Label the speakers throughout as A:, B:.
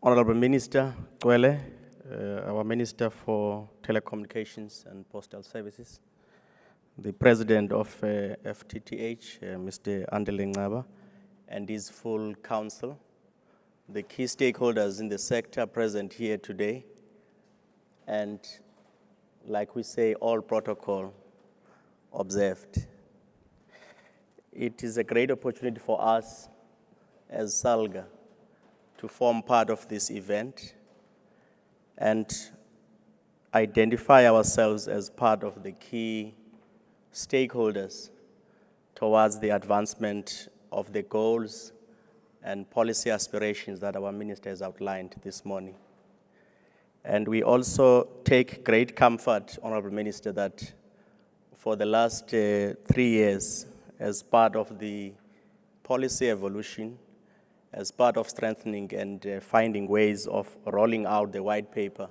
A: Honorable Minister Xolile, our Minister for Telecommunications and Postal Services, the President of FTTH, Mr. Andile Ngaba, and his full council, the key stakeholders in the sector present here today, and like we say, all protocol observed. It is a great opportunity for us as SALGA to form part of this event and identify ourselves as part of the key stakeholders towards the advancement of the goals and policy aspirations that our minister has outlined this morning. And we also take great comfort, Honorable Minister, that for the last 3 years, as part of the policy evolution, as part of strengthening and finding ways of rolling out the white paper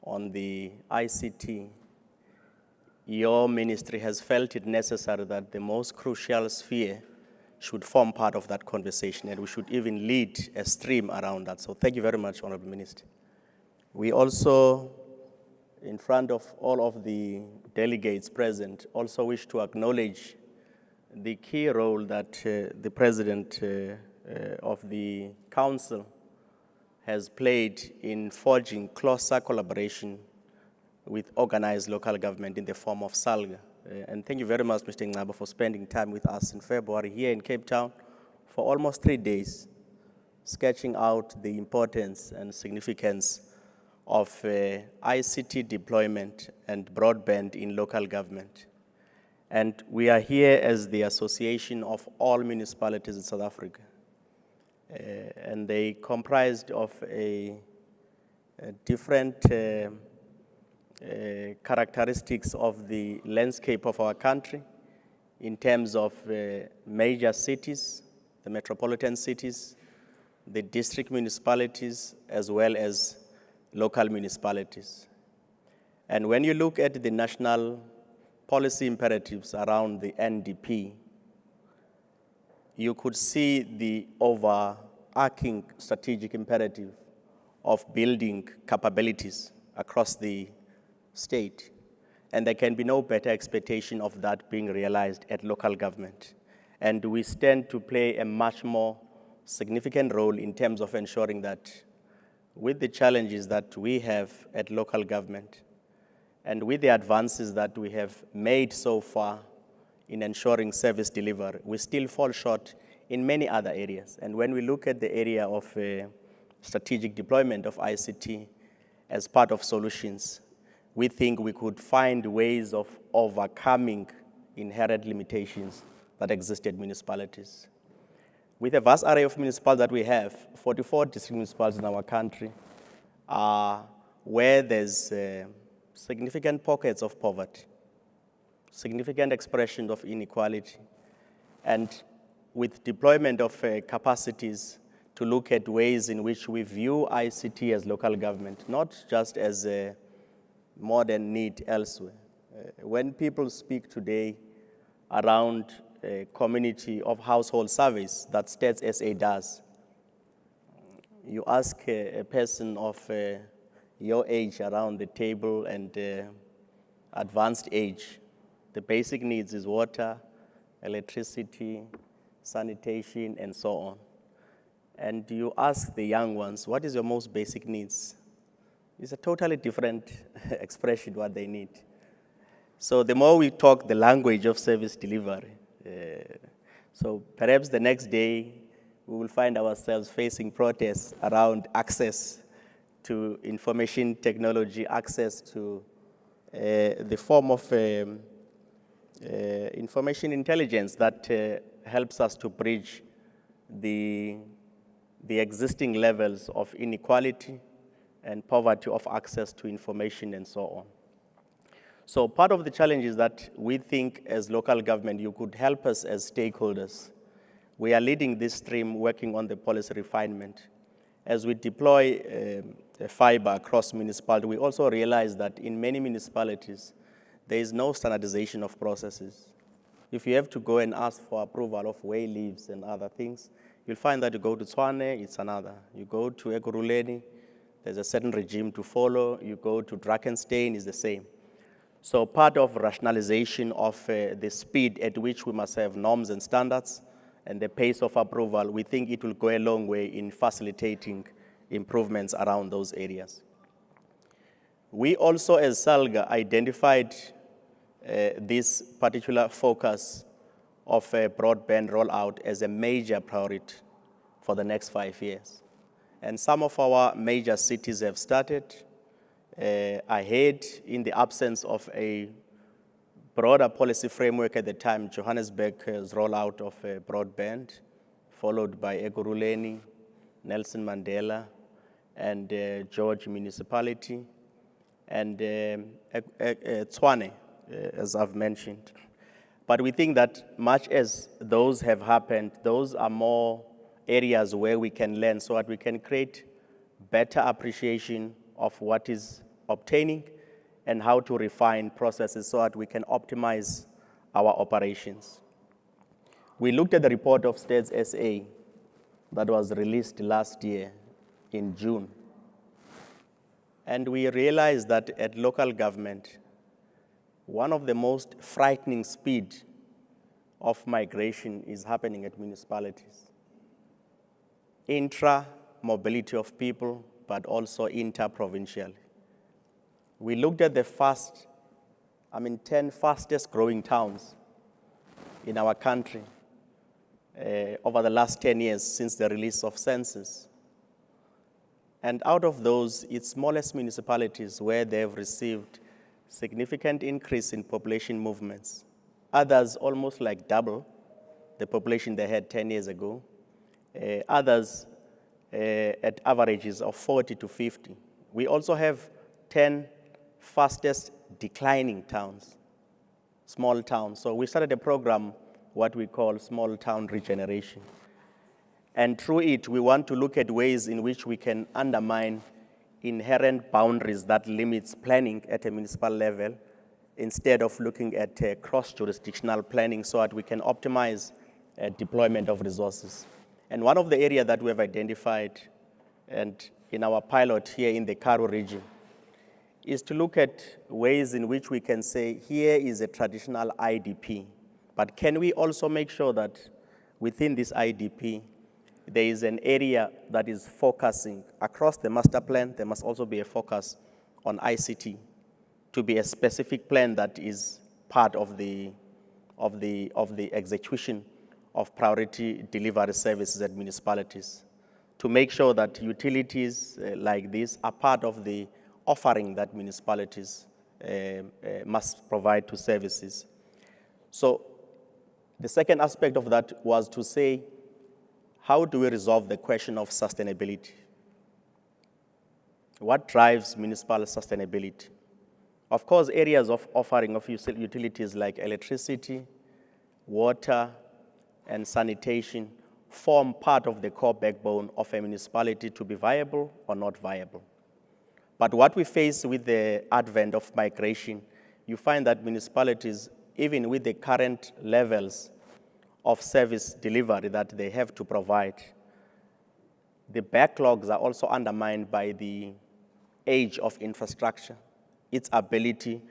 A: on the ICT, your ministry has felt it necessary that the most crucial sphere should form part of that conversation, and we should even lead a stream around that. So thank you very much, Honorable Minister. We also, in front of all of the delegates present, also wish to acknowledge the key role that the President of the Council has played in forging closer collaboration with organized local government in the form of SALGA. And thank you very much, Mr. Ngaba, for spending time with us in February here in Cape Town for almost 3 days, sketching out the importance and significance of ICT deployment and broadband in local government. And we are here as the association of all municipalities in South Africa. And they comprised of different characteristics of the landscape of our country in terms of major cities, the metropolitan cities, the district municipalities, as well as local municipalities. And when you look at the national policy imperatives around the NDP, you could see the overarching strategic imperative of building capabilities across the state. And there can be no better expectation of that being realized at local government. And we stand to play a much more significant role in terms of ensuring that with the challenges that we have at local government and with the advances that we have made so far in ensuring service delivery, we still fall short in many other areas. And when we look at the area of strategic deployment of ICT as part of solutions, we think we could find ways of overcoming inherent limitations that exist at municipalities. With a vast array of municipalities that we have, 44 district municipalities in our country, where there's significant pockets of poverty, significant expression of inequality, and with deployment of capacities to look at ways in which we view ICT as local government, not just as a modern need elsewhere. When people speak today around a community of household surveys that Stats SA does, you ask a person of your age around the table and advanced age, the basic needs is water, electricity, sanitation, and so on. And you ask the young ones, what is your most basic needs? It's a totally different expression what they need. So the more we talk the language of service delivery, so perhaps the next day we will find ourselves facing protests around access to information technology, access to the form of information intelligence that helps us to bridge the existing levels of inequality and poverty of access to information and so on. So part of the challenge is that we think as local government, you could help us as stakeholders. We are leading this stream working on the policy refinement. As we deploy fiber across municipalities, we also realize that in many municipalities, there is no standardization of processes. If you have to go and ask for approval of way leaves and other things, You'll find that you go to Tshwane, it's another. You go to Xolile, there's a certain regime to follow. You go to Drakenstein, it's the same. So part of rationalization of the speed at which we must have norms and standards and the pace of approval, we think it will go a long way in facilitating improvements around those areas. We also, as SALGA, identified this particular focus of a broadband rollout as a major priority for the next 5 years. And some of our major cities have started ahead in the absence of a broader policy framework at the time. Johannesburg's rollout of broadband, followed by Ekurhuleni, Nelson Mandela, and George Municipality, and Tshwane, as I've mentioned. But we think that much as those have happened, those are more areas where we can learn so that we can create better appreciation of what is obtaining and how to refine processes so that we can optimize our operations. We looked at the report of States SA that was released last year in June. And we realized that at local government, one of the most frightening speed of migration is happening at municipalities. Intra-mobility of people, but also inter-provincial. We looked at the 10 fastest growing towns in our country over the last 10 years since the release of census. And out of those, it's smallest municipalities where they've received significant increase in population movements. Others almost like double the population they had 10 years ago. Others at averages of 40 to 50. We also have 10 fastest declining towns, small towns. So we started a program, what we call small town regeneration. And through it, we want to look at ways in which we can undermine inherent boundaries that limits planning at a municipal level instead of looking at cross-jurisdictional planning so that we can optimize deployment of resources. And one of the areas that we have identified and in our pilot here in the Karoo region is to look at ways in which we can say, here is a traditional IDP, but can we also make sure that within this IDP, there is an area that is focusing across the master plan. There must also be a focus on ICT to be a specific plan that is part of the execution of priority delivery services at municipalities, to make sure that utilities like this are part of the offering that municipalities must provide to services. So the second aspect of that was to say, how do we resolve the question of sustainability? What drives municipal sustainability? Of course, areas of offering of utilities like electricity, water, and sanitation form part of the core backbone of a municipality to be viable or not viable. But what we face with the advent of migration, you find that municipalities, even with the current levels of service delivery that they have to provide, the backlogs are also undermined by the age of infrastructure, its ability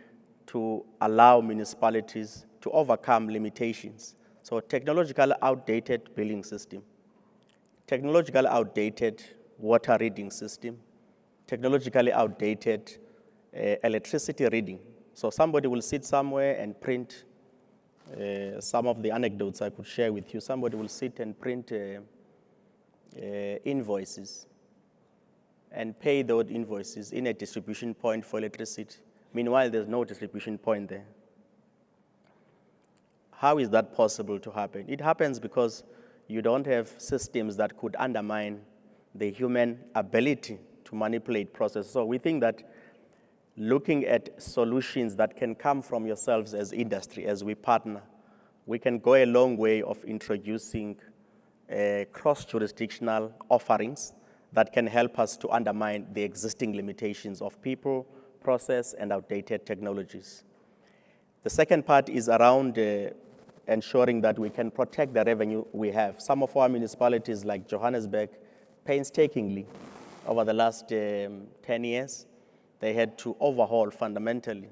A: to allow municipalities to overcome limitations. So technologically outdated billing system, technologically outdated water reading system, technologically outdated electricity reading. So somebody will sit somewhere and print some of the anecdotes I could share with you. Somebody will sit and print invoices and pay those invoices in a distribution point for electricity. Meanwhile, there's no distribution point there. How is that possible to happen? It happens because you don't have systems that could undermine the human ability to manipulate processes. So we think that looking at solutions that can come from yourselves as industry, as we partner, we can go a long way of introducing cross-jurisdictional offerings that can help us to undermine the existing limitations of people, process, and outdated technologies. The second part is around ensuring that we can protect the revenue we have. Some of our municipalities, like Johannesburg, painstakingly, over the last 10 years, they had to overhaul fundamentally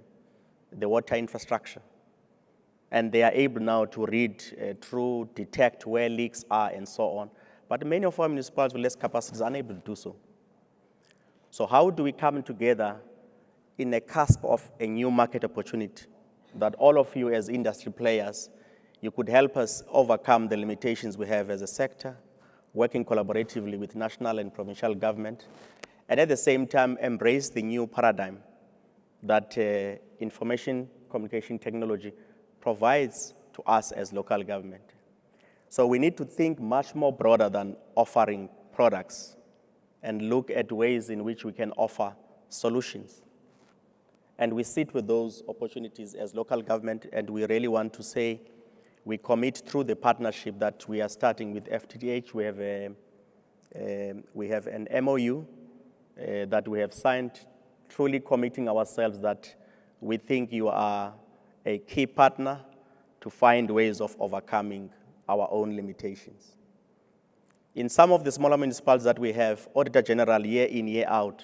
A: the water infrastructure. And they are able now to read through, detect where leaks are, and so on. But many of our municipalities with less capacity are unable to do so. So how do we come together in a cusp of a new market opportunity that all of you as industry players, you could help us overcome the limitations we have as a sector, working collaboratively with national and provincial government, and at the same time embrace the new paradigm that information communication technology provides to us as local government. So we need to think much more broader than offering products and look at ways in which we can offer solutions. And we sit with those opportunities as local government, and we really want to say we commit through the partnership that we are starting with FTTH. We have an MOU that we have signed, truly committing ourselves that we think you are a key partner to find ways of overcoming our own limitations. In some of the smaller municipalities that we have, Auditor General year in, year out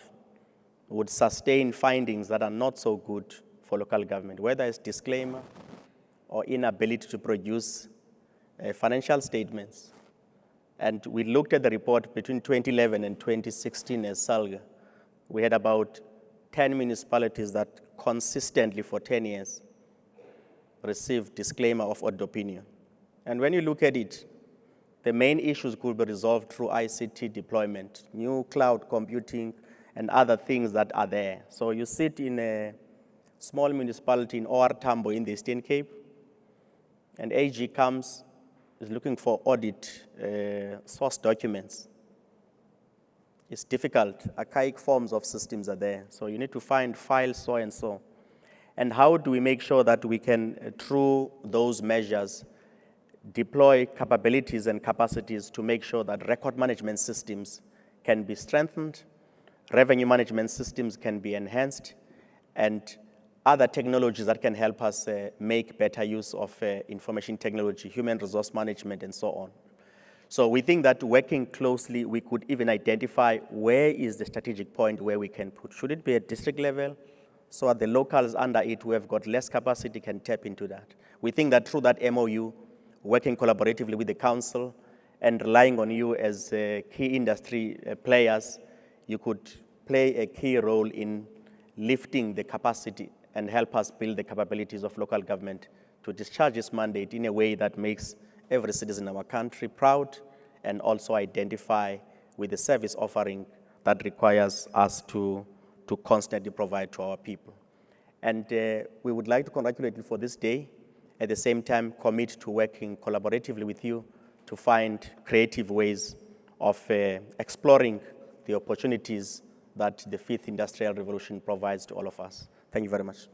A: would sustain findings that are not so good for local government, whether it's disclaimer or inability to produce financial statements. And we looked at the report between 2011 and 2016 as SALGA. We had about 10 municipalities that consistently for 10 years received disclaimer of audit opinion. And when you look at it, the main issues could be resolved through ICT deployment, new cloud computing, and other things that are there. So you sit in a small municipality in OR Tambo in the Eastern Cape, and AG comes, is looking for audit source documents. It's difficult. Archaic forms of systems are there. So you need to find files so and so. And how do we make sure that we can, through those measures, deploy capabilities and capacities to make sure that record management systems can be strengthened, revenue management systems can be enhanced, and other technologies that can help us make better use of information technology, human resource management, and so on. So we think that working closely, we could even identify where is the strategic point where we can put. Should it be at district level, so that the locals under it who have got less capacity can tap into that? We think that through that MOU, working collaboratively with the council and relying on you as key industry players, you could play a key role in lifting the capacity and help us build the capabilities of local government to discharge its mandate in a way that makes every citizen in our country proud and also identify with the service offering that requires us to constantly provide to our people. And we would like to congratulate you for this day. At the same time, commit to working collaboratively with you to find creative ways of exploring the opportunities that the fifth industrial revolution provides to all of us. Thank you very much.